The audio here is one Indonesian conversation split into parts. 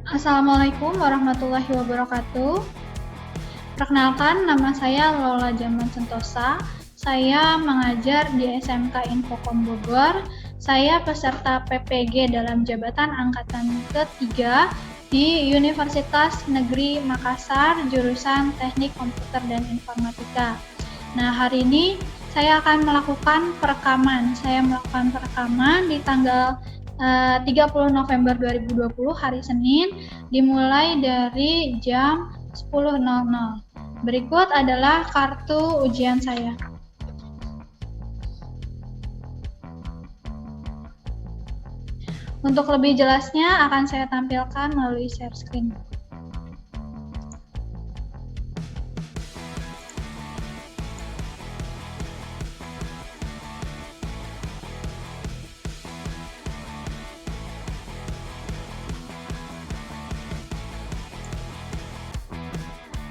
Assalamualaikum warahmatullahi wabarakatuh. Perkenalkan, nama saya Lola Jaman Sentosa. Saya mengajar di SMK Infokom Bogor. Saya peserta PPG dalam jabatan angkatan ketiga di Universitas Negeri Makassar, jurusan Teknik Komputer dan Informatika. Nah, hari ini saya akan melakukan perekaman. Saya melakukan perekaman di tanggal 30 November 2020 hari Senin, dimulai dari jam 10.00. Berikut adalah kartu ujian saya. Untuk lebih jelasnya akan saya tampilkan melalui share screen.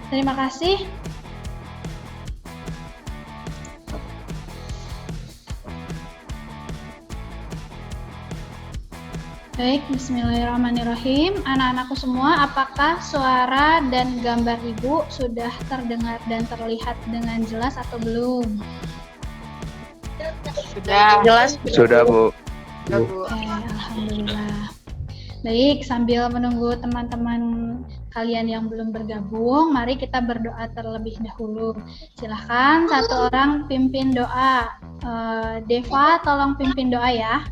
Terima kasih. Baik, bismillahirrahmanirrahim. Anak-anakku semua, apakah suara dan gambar Ibu sudah terdengar dan terlihat dengan jelas atau belum? Sudah. Jelas. Sudah, Bu. Oke, alhamdulillah. Baik, sambil menunggu teman-teman kalian yang belum bergabung, mari kita berdoa terlebih dahulu. Silahkan satu orang pimpin doa. Deva, tolong pimpin doa ya.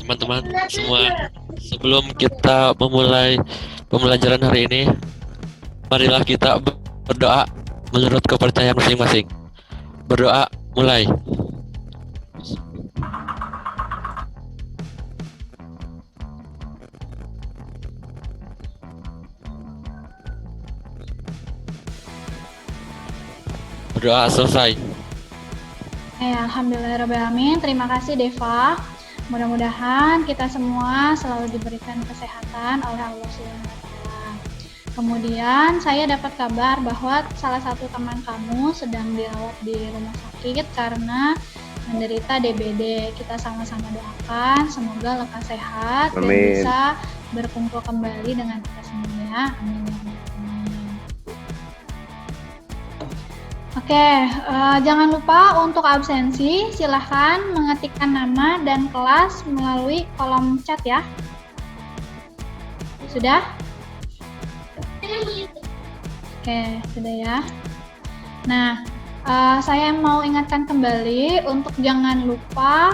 Teman-teman semua, sebelum kita memulai pembelajaran hari ini, marilah kita berdoa menurut kepercayaan masing-masing. Berdoa, mulai. Berdoa selesai. Alhamdulillahirrahmanirrahim. Terima kasih Deva. Mudah-mudahan kita semua selalu diberikan kesehatan oleh Allah SWT. Kemudian saya dapat kabar bahwa salah satu teman kamu sedang dirawat di rumah sakit karena menderita DBD. Kita sama-sama doakan semoga lekas sehat dan Amin. bisa berkumpul kembali dengan kita semua. Amin. Oke, jangan lupa untuk absensi, silahkan mengetikkan nama dan kelas melalui kolom chat ya. Sudah? Oke, sudah ya. Nah, saya mau ingatkan kembali untuk jangan lupa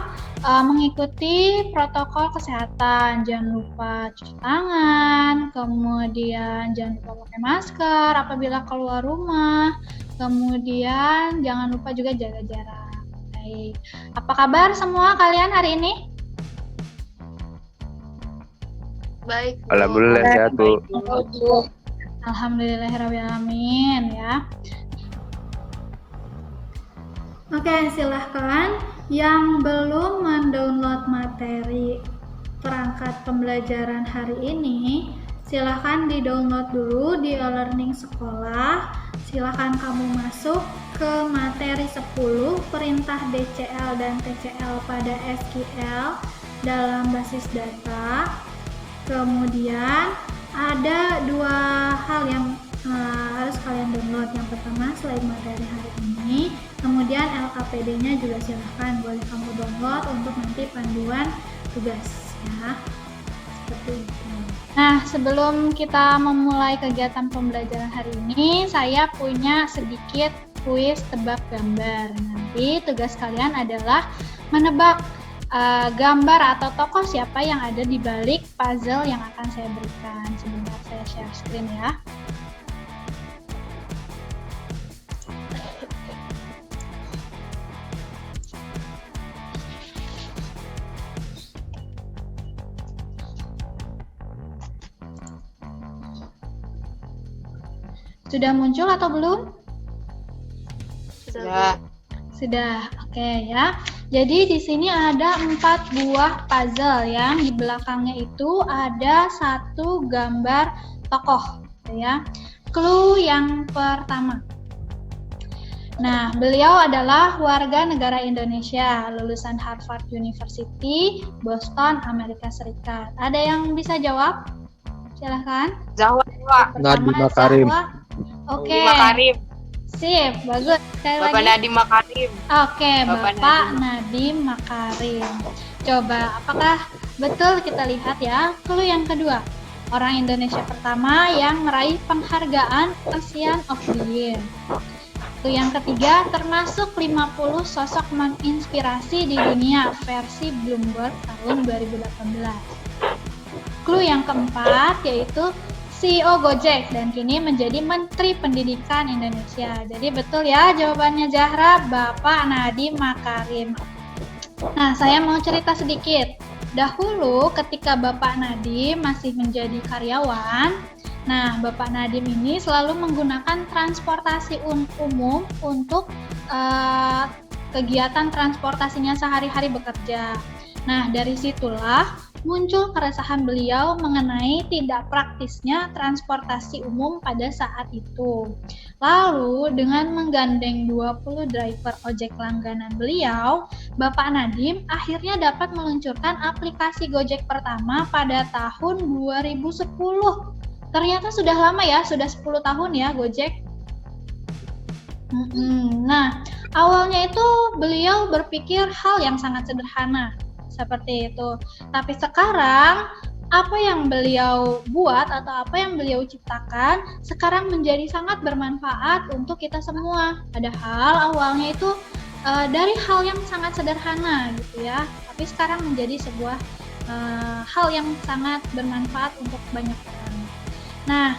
mengikuti protokol kesehatan. Jangan lupa cuci tangan, kemudian jangan lupa pakai masker apabila keluar rumah. Kemudian jangan lupa juga jaga jarak. Baik. Apa kabar semua kalian hari ini? Baik. Alhamdulillah sehat, Bu. Alhamdulillahirrahmanirrahim ya. Oke, silahkan yang belum mendownload materi perangkat pembelajaran hari ini, silahkan di-download dulu di e-learning sekolah. Silahkan kamu masuk ke materi 10 perintah DCL dan TCL pada SQL dalam basis data. Kemudian ada dua hal yang harus kalian download. Yang pertama slide materi hari ini, kemudian LKPD-nya juga silahkan boleh kamu download untuk nanti panduan tugas ya. Seperti itu. Nah, sebelum kita memulai kegiatan pembelajaran hari ini, saya punya sedikit kuis tebak gambar. Nanti tugas kalian adalah menebak gambar atau tokoh siapa yang ada di balik puzzle yang akan saya berikan. Sebentar saya share screen ya. Sudah muncul atau belum? Sudah. Sudah, oke ya. Jadi di sini ada 4 buah puzzle yang di belakangnya itu ada satu gambar tokoh, ya. Clue yang pertama. Nah, beliau adalah warga negara Indonesia, lulusan Harvard University, Boston, Amerika Serikat. Ada yang bisa jawab? Silahkan. Zahwa. Nadiem Pertama, Makarim. Zahwa. Oke. Makarim. Sip, bagus. Sekali Bapak lagi. Nadiem Makarim. Oke, Bapak Bapak Nadiem Makarim. Coba, apakah betul kita lihat ya? Clue yang kedua. Orang Indonesia pertama yang meraih penghargaan ASEAN of the Year. Clue yang ketiga, termasuk 50 sosok menginspirasi di dunia versi Bloomberg tahun 2018. Clue yang keempat yaitu CEO Gojek dan kini menjadi Menteri Pendidikan Indonesia. Jadi betul ya jawabannya Zahra, Bapak Nadiem Makarim. Nah, saya mau cerita sedikit. Dahulu ketika Bapak Nadiem masih menjadi karyawan, nah Bapak Nadiem ini selalu menggunakan transportasi umum untuk kegiatan transportasinya sehari-hari bekerja. Nah, dari situlah muncul keresahan beliau mengenai tidak praktisnya transportasi umum pada saat itu. Lalu, dengan menggandeng 20 driver ojek langganan beliau, Bapak Nadiem akhirnya dapat meluncurkan aplikasi Gojek pertama pada tahun 2010. Ternyata sudah lama ya, sudah 10 tahun ya Gojek. Nah, awalnya itu beliau berpikir hal yang sangat sederhana, seperti itu. Tapi sekarang apa yang beliau buat atau apa yang beliau ciptakan sekarang menjadi sangat bermanfaat untuk kita semua. Padahal awalnya itu dari hal yang sangat sederhana gitu ya, tapi sekarang menjadi sebuah hal yang sangat bermanfaat untuk banyak orang. Nah,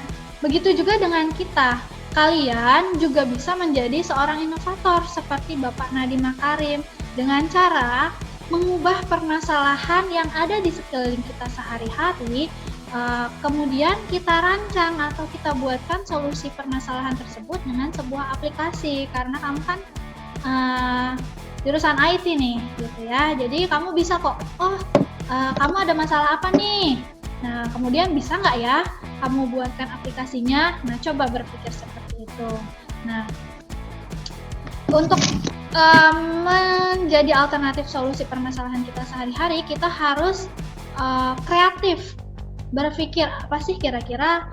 begitu juga dengan kita. Kalian juga bisa menjadi seorang inovator seperti Bapak Nadiem Makarim dengan cara mengubah permasalahan yang ada di sekeliling kita sehari-hari, kemudian kita rancang atau kita buatkan solusi permasalahan tersebut dengan sebuah aplikasi. Karena kamu kan jurusan IT nih, gitu ya. Jadi kamu bisa kok, kamu ada masalah apa nih? Nah, kemudian bisa nggak ya kamu buatkan aplikasinya? Nah, coba berpikir seperti itu. Nah, untuk menjadi alternatif solusi permasalahan kita sehari-hari, kita harus kreatif, berpikir apa sih kira-kira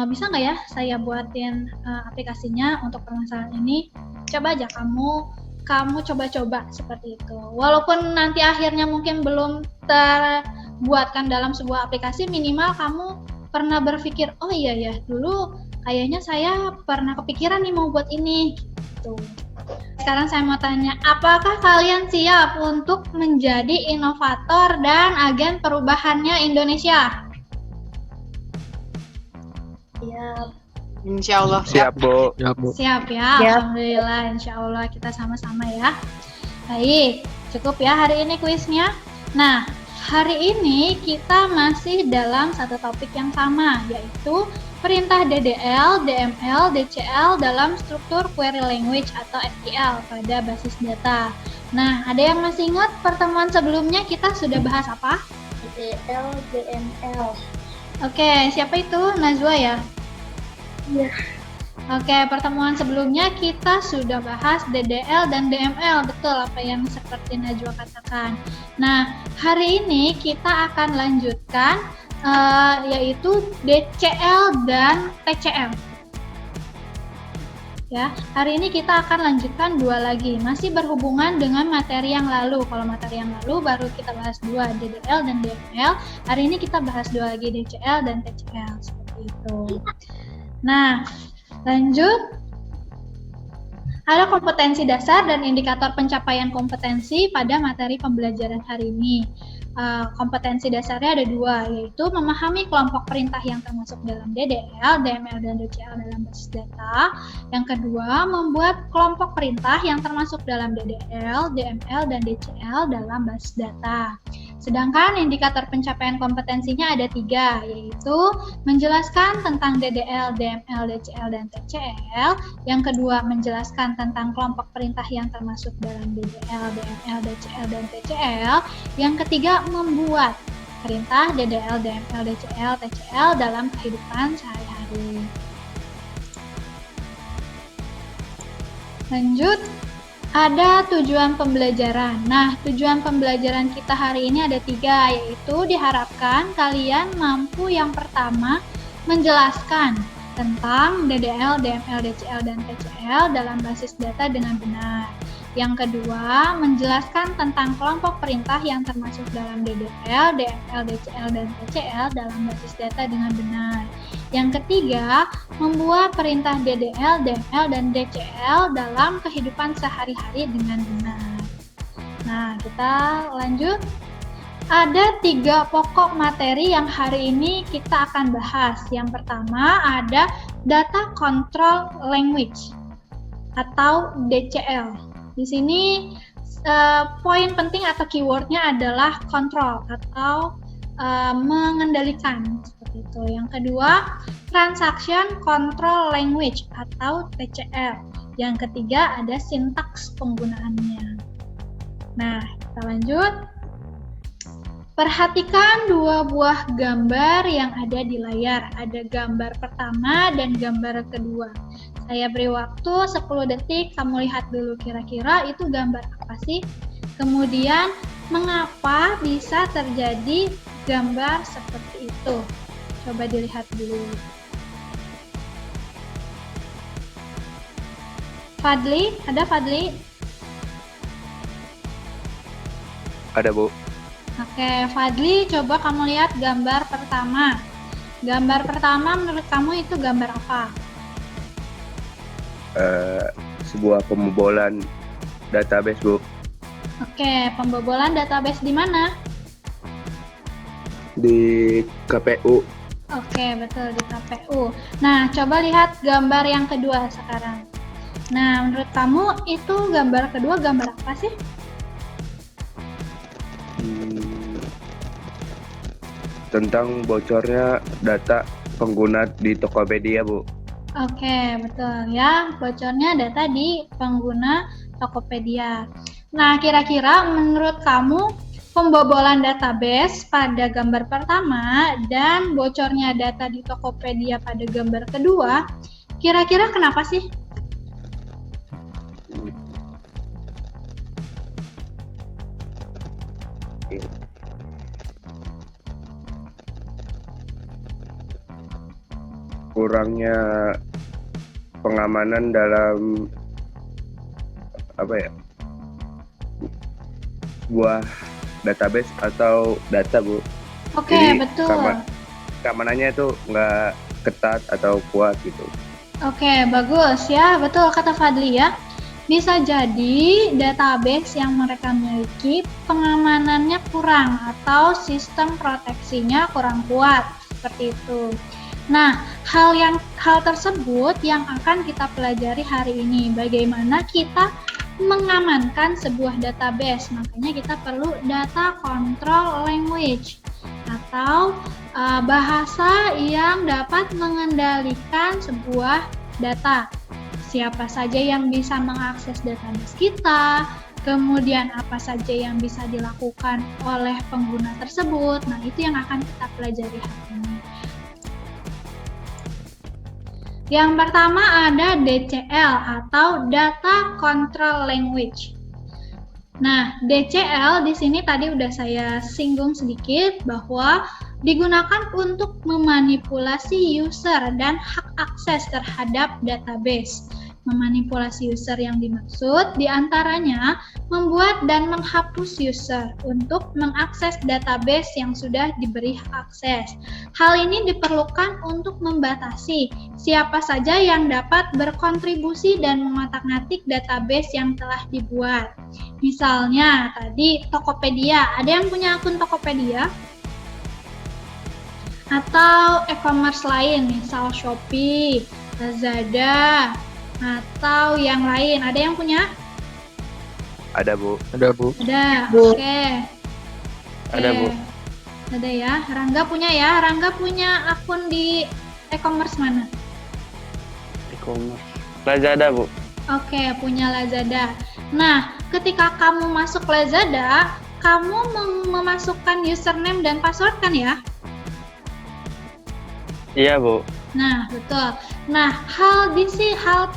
bisa nggak ya saya buatin aplikasinya untuk permasalahan ini. Coba aja kamu coba-coba seperti itu. Walaupun nanti akhirnya mungkin belum terbuatkan dalam sebuah aplikasi, minimal kamu pernah berpikir, oh iya ya dulu kayaknya saya pernah kepikiran nih mau buat ini gitu. Sekarang saya mau tanya, apakah kalian siap untuk menjadi inovator dan agen perubahannya Indonesia? Siap. Insya Allah. Siap, Bu. Siap ya, Alhamdulillah, insya Allah kita sama-sama ya. Baik, cukup ya hari ini kuisnya. Nah, hari ini kita masih dalam satu topik yang sama, yaitu perintah DDL, DML, DCL dalam struktur query language atau SQL pada basis data. Nah, ada yang masih ingat pertemuan sebelumnya kita sudah bahas apa? DDL, DML. Oke, siapa itu? Najwa ya? Iya. Oke, pertemuan sebelumnya kita sudah bahas DDL dan DML, betul apa yang seperti Najwa katakan. Nah, hari ini kita akan lanjutkan yaitu DCL dan TCL. Ya, hari ini kita akan lanjutkan dua lagi, masih berhubungan dengan materi yang lalu. Kalau materi yang lalu baru kita bahas dua, DDL dan DML. Hari ini kita bahas dua lagi, DCL dan TCL, seperti itu. Nah, lanjut. Ada kompetensi dasar dan indikator pencapaian kompetensi pada materi pembelajaran hari ini. Kompetensi dasarnya ada dua, yaitu memahami kelompok perintah yang termasuk dalam DDL, DML, dan DCL dalam basis data. Yang kedua, membuat kelompok perintah yang termasuk dalam DDL, DML, dan DCL dalam basis data. Sedangkan indikator pencapaian kompetensinya ada tiga, yaitu menjelaskan tentang DDL, DML, DCL, dan TCL. Yang kedua, menjelaskan tentang kelompok perintah yang termasuk dalam DDL, DML, DCL, dan TCL. Yang ketiga, membuat perintah DDL, DML, DCL, TCL dalam kehidupan sehari-hari. Lanjut, ada tujuan pembelajaran. Nah, tujuan pembelajaran kita hari ini ada 3, yaitu diharapkan kalian mampu yang pertama menjelaskan tentang DDL, DML, DCL, dan TCL dalam basis data dengan benar. Yang kedua, menjelaskan tentang kelompok perintah yang termasuk dalam DDL, DML, DCL, dan TCL dalam basis data dengan benar. Yang ketiga, membuat perintah DDL, DML, dan DCL dalam kehidupan sehari-hari dengan benar. Nah, kita lanjut. Ada 3 pokok materi yang hari ini kita akan bahas. Yang pertama ada Data Control Language atau DCL. Di sini poin penting atau keywordnya adalah control atau mengendalikan seperti itu. Yang kedua, Transaction Control Language atau TCL. Yang ketiga ada sintaks penggunaannya. Nah, kita lanjut. Perhatikan 2 buah gambar yang ada di layar. Ada gambar pertama dan gambar kedua. Saya beri waktu 10 detik, kamu lihat dulu kira-kira itu gambar apa sih? Kemudian, mengapa bisa terjadi gambar seperti itu? Coba dilihat dulu. Fadli, ada Fadli? Ada, Bu. Oke, Fadli, coba kamu lihat gambar pertama. Gambar pertama menurut kamu itu gambar apa? Sebuah pembobolan database, Bu. Oke, pembobolan database di mana? Di KPU. Oke, betul, di KPU. Nah, coba lihat gambar yang kedua sekarang. Nah, menurut kamu itu gambar kedua gambar apa sih? Tentang bocornya data pengguna di Tokopedia, Bu. Oke, betul ya. Bocornya data di pengguna Tokopedia. Nah, kira-kira menurut kamu pembobolan database pada gambar pertama dan bocornya data di Tokopedia pada gambar kedua, kira-kira kenapa sih? Kurangnya pengamanan dalam sebuah database atau data, Bu. Oke, Jadi, betul. keamanannya itu nggak ketat atau kuat gitu. Oke, bagus ya. Betul kata Fadli ya. Bisa jadi database yang mereka miliki pengamanannya kurang atau sistem proteksinya kurang kuat, seperti itu. Nah, hal tersebut yang akan kita pelajari hari ini. Bagaimana kita mengamankan sebuah database. Makanya kita perlu data control language atau bahasa yang dapat mengendalikan sebuah data. Siapa saja yang bisa mengakses database kita, kemudian apa saja yang bisa dilakukan oleh pengguna tersebut. Nah, itu yang akan kita pelajari hari ini. Yang pertama ada DCL atau Data Control Language. Nah, DCL di sini tadi udah saya singgung sedikit bahwa digunakan untuk memanipulasi user dan hak akses terhadap database. Memanipulasi user yang dimaksud diantaranya membuat dan menghapus user untuk mengakses database yang sudah diberi hak akses. Hal ini diperlukan untuk membatasi siapa saja yang dapat berkontribusi dan mengotak-ngatik database yang telah dibuat. Misalnya tadi Tokopedia, ada yang punya akun Tokopedia? Atau e-commerce lain, misal Shopee, Lazada, atau yang lain, ada yang punya? Ada, Bu. Ada, Bu. Ada, Bu. oke. Ada, Bu. Ada ya, Rangga punya ya, Rangga punya akun di e-commerce mana? E-commerce. Lazada, Bu. Oke, punya Lazada. Nah, ketika kamu masuk Lazada, kamu memasukkan username dan password kan ya? Iya, Bu. Nah, betul. Nah, hal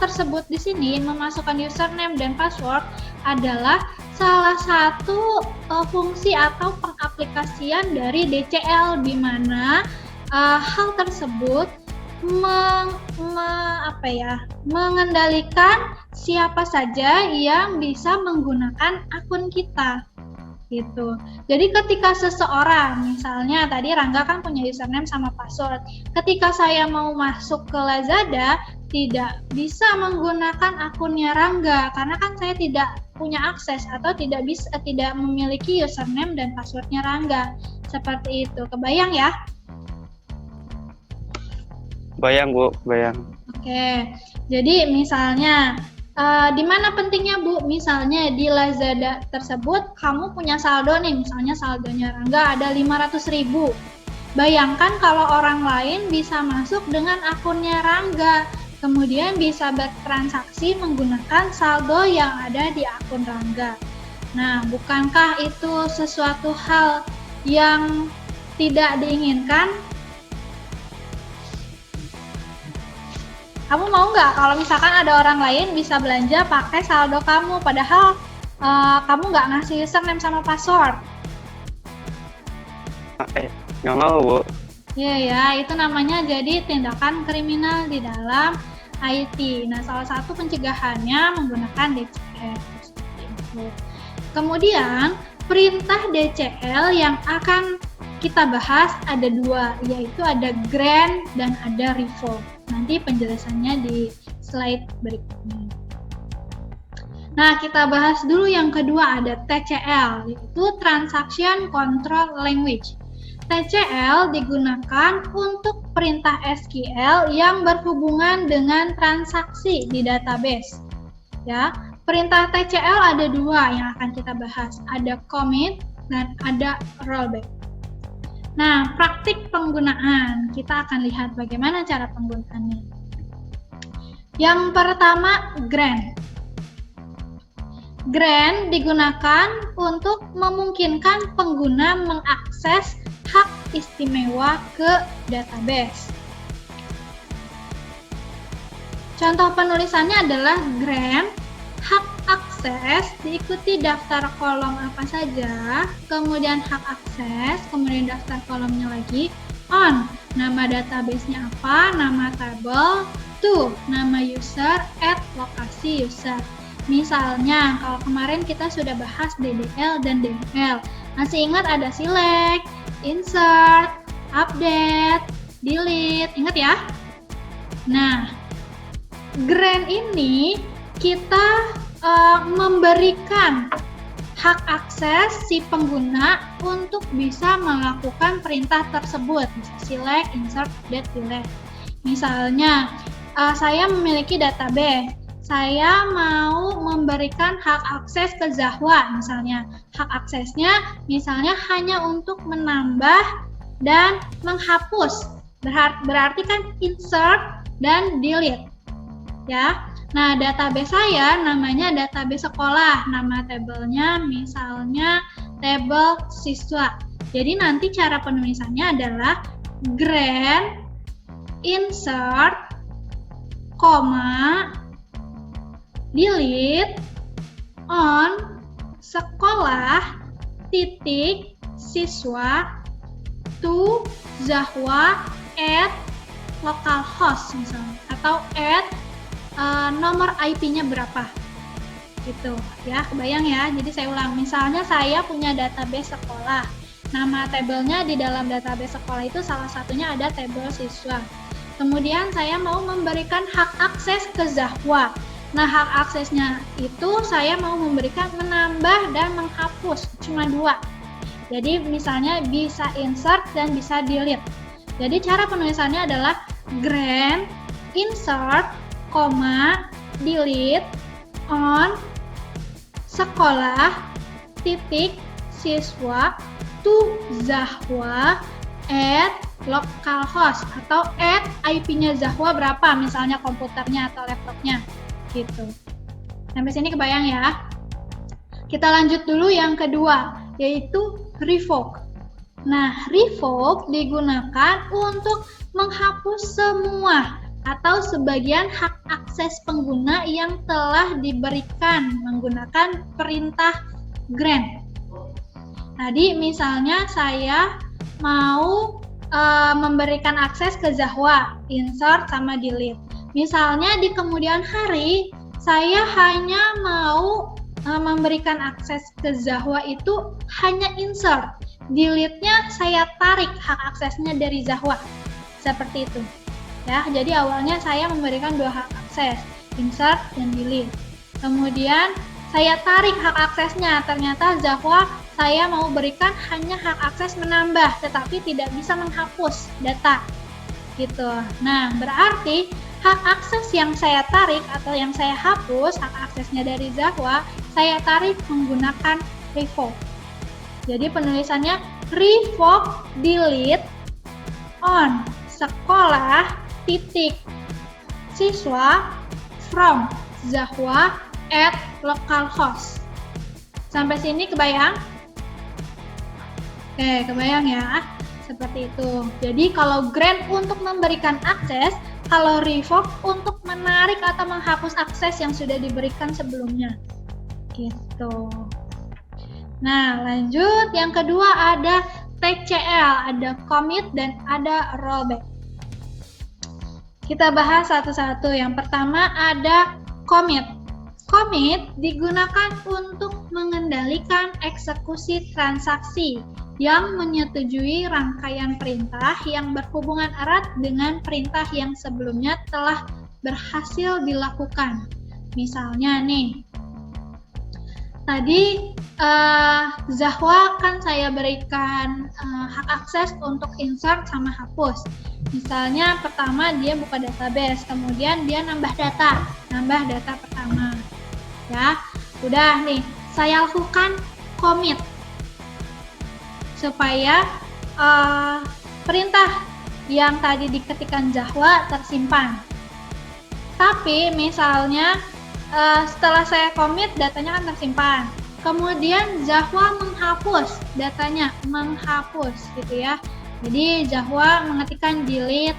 tersebut di sini memasukkan username dan password adalah salah satu fungsi atau pengaplikasian dari DCL, di mana hal tersebut mengendalikan siapa saja yang bisa menggunakan akun kita. Gitu. Jadi ketika seseorang, misalnya tadi Rangga kan punya username sama password, ketika saya mau masuk ke Lazada tidak bisa menggunakan akunnya Rangga karena kan saya tidak punya akses atau tidak memiliki username dan passwordnya Rangga. Seperti itu. Kebayang ya? Bayang Bu, bayang. Oke. Jadi misalnya di mana pentingnya Bu? Misalnya di Lazada tersebut kamu punya saldo nih, misalnya saldonya Rangga ada 500.000. Bayangkan kalau orang lain bisa masuk dengan akunnya Rangga, kemudian bisa bertransaksi menggunakan saldo yang ada di akun Rangga. Nah, bukankah itu sesuatu hal yang tidak diinginkan? Kamu mau nggak kalau misalkan ada orang lain bisa belanja pakai saldo kamu, padahal kamu nggak ngasih username sama password? Nggak mau Bu. Iya ya, itu namanya jadi tindakan kriminal di dalam IT. Nah, salah satu pencegahannya menggunakan DCL. Seperti itu. Kemudian, perintah DCL yang akan kita bahas ada dua, yaitu ada grant dan ada revoke. Nanti penjelasannya di slide berikutnya. Nah, kita bahas dulu yang kedua, ada TCL, yaitu Transaction Control Language. TCL digunakan untuk perintah SQL yang berhubungan dengan transaksi di database. Ya, perintah TCL ada dua yang akan kita bahas, ada commit dan ada rollback. Nah, praktik penggunaan, kita akan lihat bagaimana cara penggunaannya. Yang pertama, grant. Grant digunakan untuk memungkinkan pengguna mengakses hak istimewa ke database. Contoh penulisannya adalah grant, hak akses diikuti daftar kolom apa saja, kemudian hak akses, kemudian daftar kolomnya lagi, on, nama database-nya apa, nama table, to, nama user, at lokasi user. Misalnya, kalau kemarin kita sudah bahas DDL dan DML, masih ingat ada select, insert, update, delete, ingat ya? Nah, grant ini kita memberikan hak akses si pengguna untuk bisa melakukan perintah tersebut, bisa select, insert, update, delete. Misalnya, saya memiliki database, saya mau memberikan hak akses ke Zahwa, misalnya. Hak aksesnya misalnya hanya untuk menambah dan menghapus, berarti kan insert dan delete. Ya. Nah, database saya namanya database sekolah. Nama tabelnya misalnya tabel siswa. Jadi nanti cara penulisannya adalah grant, insert, delete, on, sekolah, titik, siswa, to, Zahwa, at, localhost misalnya. Atau at, nomor IP-nya berapa gitu ya, kebayang ya. Jadi saya ulang, misalnya saya punya database sekolah, nama tabelnya di dalam database sekolah itu salah satunya ada tabel siswa, kemudian saya mau memberikan hak akses ke Zahwa. Nah, hak aksesnya itu saya mau memberikan menambah dan menghapus, cuma dua. Jadi misalnya bisa insert dan bisa delete. Jadi cara penulisannya adalah grant, insert, delete, on, sekolah, titik, siswa, to, Zahwa, at, localhost, atau at IP-nya Zahwa berapa, misalnya komputernya atau laptopnya, gitu. Sampai sini kebayang ya? Kita lanjut dulu yang kedua, yaitu revoke. Nah, revoke digunakan untuk menghapus semua atau sebagian hak akses pengguna yang telah diberikan menggunakan perintah grant. Tadi misalnya saya mau memberikan akses ke Zahwa, insert sama delete. Misalnya di kemudian hari saya hanya mau memberikan akses ke Zahwa itu hanya insert, delete-nya saya tarik hak aksesnya dari Zahwa, seperti itu ya. Jadi awalnya saya memberikan 2 hak akses, insert dan delete, kemudian saya tarik hak aksesnya, ternyata Zahwa saya mau berikan hanya hak akses menambah tetapi tidak bisa menghapus data gitu. Nah, berarti hak akses yang saya tarik atau yang saya hapus, hak aksesnya dari Zahwa, saya tarik menggunakan revoke. Jadi penulisannya revoke delete on sekolah titik siswa from Zahwa at localhost. Sampai sini kebayang? Oke, kebayang ya? Seperti itu. Jadi kalau grant untuk memberikan akses, kalau revoke untuk menarik atau menghapus akses yang sudah diberikan sebelumnya. Gitu. Nah, lanjut. Yang kedua ada TCL, ada commit dan ada rollback. Kita bahas satu-satu. Yang pertama ada commit. Commit digunakan untuk mengendalikan eksekusi transaksi yang menyetujui rangkaian perintah yang berhubungan erat dengan perintah yang sebelumnya telah berhasil dilakukan. Misalnya nih, tadi Zahwa kan saya berikan hak akses untuk insert sama hapus. Misalnya pertama dia buka database, kemudian dia nambah data pertama. Ya, udah nih, saya lakukan commit supaya perintah yang tadi diketikkan Zahwa tersimpan. Tapi misalnya setelah saya commit datanya kan tersimpan. Kemudian Zahwa menghapus datanya, gitu ya. Jadi Zahwa mengetikkan delete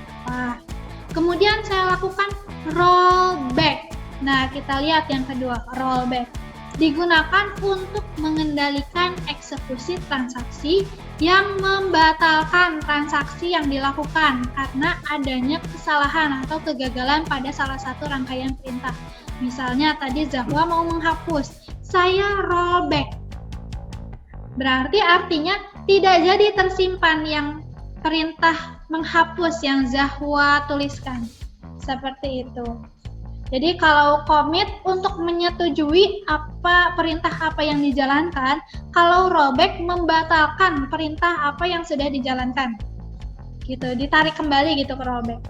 kemudian saya lakukan rollback. Nah, kita lihat yang kedua, rollback. Digunakan untuk mengendalikan eksekusi transaksi yang membatalkan transaksi yang dilakukan karena adanya kesalahan atau kegagalan pada salah satu rangkaian perintah. Misalnya tadi Zahwa mau menghapus, saya rollback. Berarti artinya tidak jadi tersimpan yang perintah menghapus yang Zahwa tuliskan. Seperti itu. Jadi kalau commit untuk menyetujui perintah apa yang dijalankan, kalau rollback membatalkan perintah apa yang sudah dijalankan. Gitu, ditarik kembali gitu ke rollback.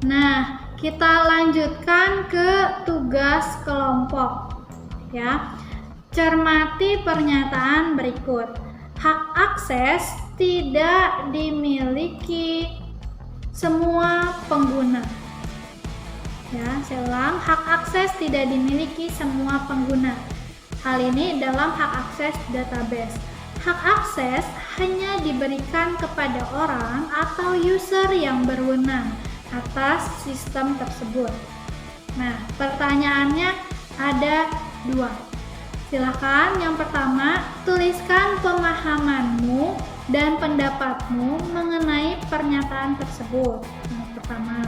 Nah, kita lanjutkan ke tugas kelompok. Ya. Cermati pernyataan berikut. Hak akses tidak dimiliki semua pengguna. Ya, saya ulang, hak akses tidak dimiliki semua pengguna. Hal ini dalam hak akses database. Hak akses hanya diberikan kepada orang atau user yang berwenang atas sistem tersebut. Nah, pertanyaannya ada 2. Silakan yang pertama, tuliskan pemahamanmu dan pendapatmu mengenai pernyataan tersebut. Yang pertama.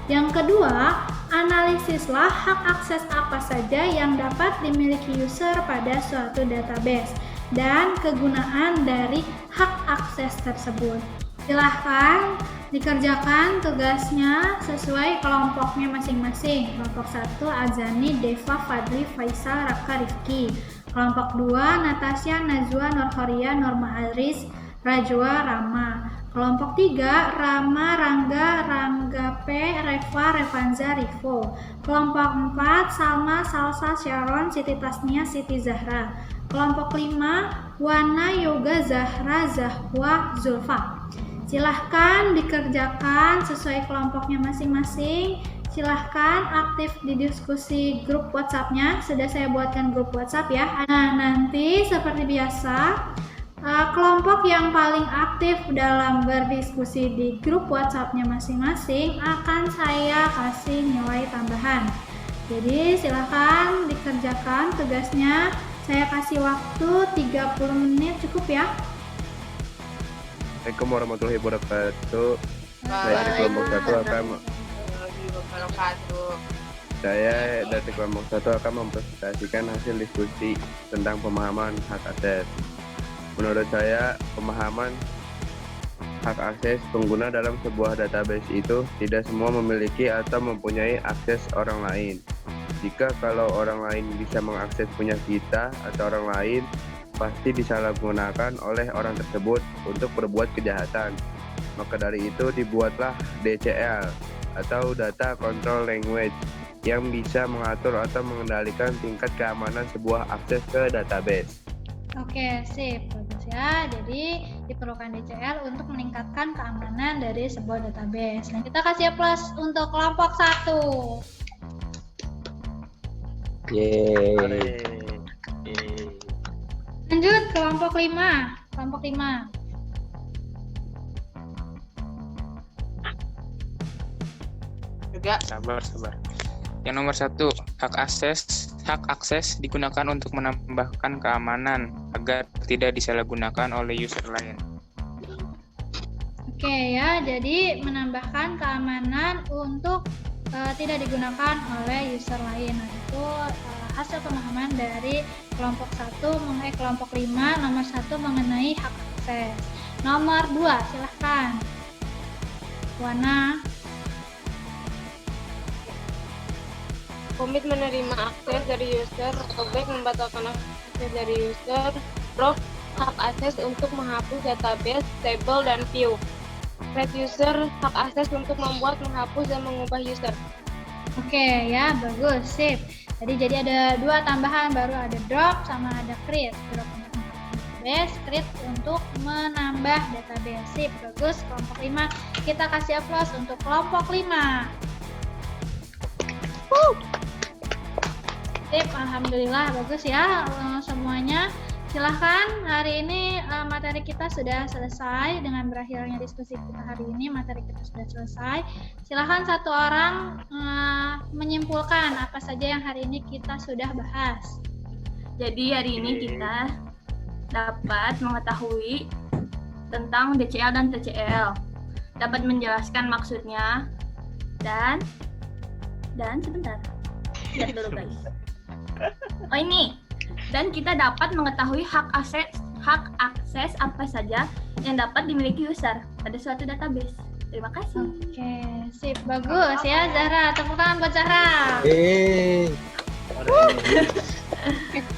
Yang kedua, analisislah hak akses apa saja yang dapat dimiliki user pada suatu database dan kegunaan dari hak akses tersebut. Silahkan dikerjakan tugasnya sesuai kelompoknya masing-masing. Kelompok 1, Azani, Deva, Fadli, Faisal, Raka, Rifki. Kelompok 2, Natasha, Najwa, Nurhoria, Norma Aris, Rajwa, Rama. Kelompok 3, Rama, Rangga P, Reva, Revanza, Rivo. Kelompok 4, Salma, Salsa, Sharon, Siti Tasnia, Siti Zahra. Kelompok 5, Wana, Yoga, Zahra, Zahwa, Zulfa. Silahkan dikerjakan sesuai kelompoknya masing-masing. Silahkan aktif di diskusi grup WhatsApp-nya. Sudah saya buatkan grup WhatsApp ya. Nah, nanti seperti biasa Kelompok yang paling aktif dalam berdiskusi di grup WhatsApp-nya masing-masing akan saya kasih nilai tambahan. Jadi silakan dikerjakan tugasnya. Saya kasih waktu 30 menit, cukup ya? Assalamualaikum warahmatullahi wabarakatuh. Saya dari kelompok 1 akan Saya dari kelompok 1 akan mempresentasikan hasil diskusi tentang pemahaman hak akses. Menurut saya, pemahaman hak akses pengguna dalam sebuah database itu tidak semua memiliki atau mempunyai akses orang lain. Jika kalau orang lain bisa mengakses punya kita atau orang lain, pasti disalahgunakan oleh orang tersebut untuk berbuat kejahatan. Maka dari itu dibuatlah DCL atau Data Control Language yang bisa mengatur atau mengendalikan tingkat keamanan sebuah akses ke database. Oke, sip, bagus ya. Jadi diperlukan DCL untuk meningkatkan keamanan dari sebuah database. Nah, kita kasih plus untuk kelompok 1. Yeay. Lanjut kelompok 5. Kelompok 5. Juga Sabar. yang nomor 1, hak akses digunakan untuk menambahkan keamanan agar tidak disalahgunakan oleh user lain. Oke ya, jadi menambahkan keamanan untuk tidak digunakan oleh user lain. Nah, itu hasil pemahaman dari kelompok 1 mengenai kelompok 5, nomor 1 mengenai hak akses. Nomor 2, silahkan. Wana. Komit menerima akses dari user, rollback membatalkan akses dari user, block hak akses untuk menghapus database, table, dan view. Create user, hak akses untuk membuat, menghapus, dan mengubah user. Oke ya, bagus, sip. Jadi ada 2 tambahan, baru ada drop sama ada create. Drop untuk menghapus database, create untuk menambah database. Sip, bagus. Kelompok 5 kita kasih applause untuk kelompok 5. Sip, alhamdulillah bagus ya semuanya. Silahkan, hari ini materi kita sudah selesai. Dengan berakhirnya diskusi kita hari ini, materi kita sudah selesai. Silahkan satu orang menyimpulkan apa saja yang hari ini kita sudah bahas. Jadi hari ini kita dapat mengetahui tentang DCL dan TCL, dapat menjelaskan maksudnya, dan sebentar, lihat dulu guys. Oh ini, dan kita dapat mengetahui hak akses apa saja yang dapat dimiliki user pada suatu database. Terima kasih. Oke, sip, bagus ya Zahra. Tepuk tangan buat Zahra.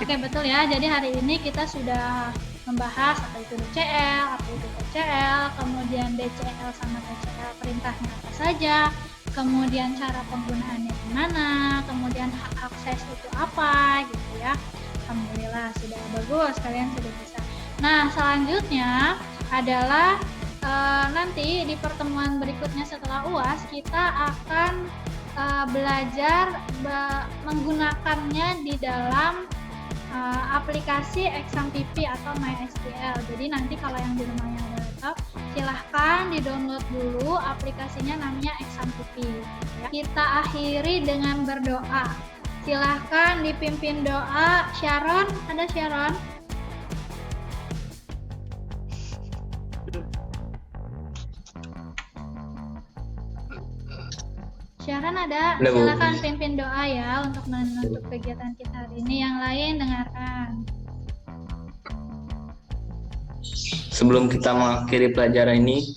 Oke, betul ya. Jadi hari ini kita sudah membahas apa itu DCL, apa itu TCL, kemudian DCL sama TCL perintahnya apa saja, kemudian cara penggunaannya gimana, kemudian hak akses itu apa gitu ya. Alhamdulillah sudah bagus, kalian sudah bisa. Nah, selanjutnya adalah nanti di pertemuan berikutnya setelah UAS kita akan belajar menggunakannya di dalam aplikasi ExamPP atau MySQL. Jadi nanti kalau yang di rumahnya ada laptop, silahkan di-download dulu aplikasinya, namanya ExamPP. Ya. Kita akhiri dengan berdoa. Silahkan dipimpin doa. Sharon, ada Sharon? Sharon ada? Silahkan pimpin doa ya untuk menutup kegiatan kita hari ini. Yang lain dengarkan. Sebelum kita mengakhiri pelajaran ini,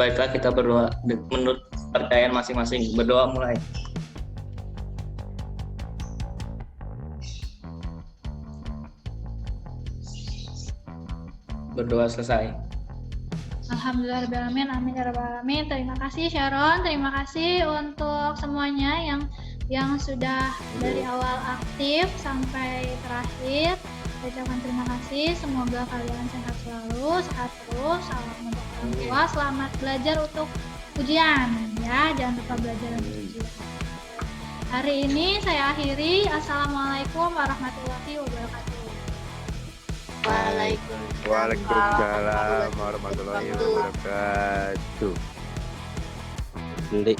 baiklah kita berdoa menurut kepercayaan masing-masing. Berdoa mulai. Berdoa selesai. Alhamdulillahirrahmanirrahim, amin ya rabbal alamin. Terima kasih Sharon, terima kasih untuk semuanya yang sudah dari awal aktif sampai terakhir. Saya ucapkan terima kasih, semoga kalian sehat selalu, sehat terus. Salam untuk orang tua, selamat belajar untuk ujian ya, jangan lupa belajar untuk ujian. Hari ini saya akhiri. Assalamualaikum warahmatullahi wabarakatuh. Waalaikumsalam warahmatullahi wabarakatuh. Beli.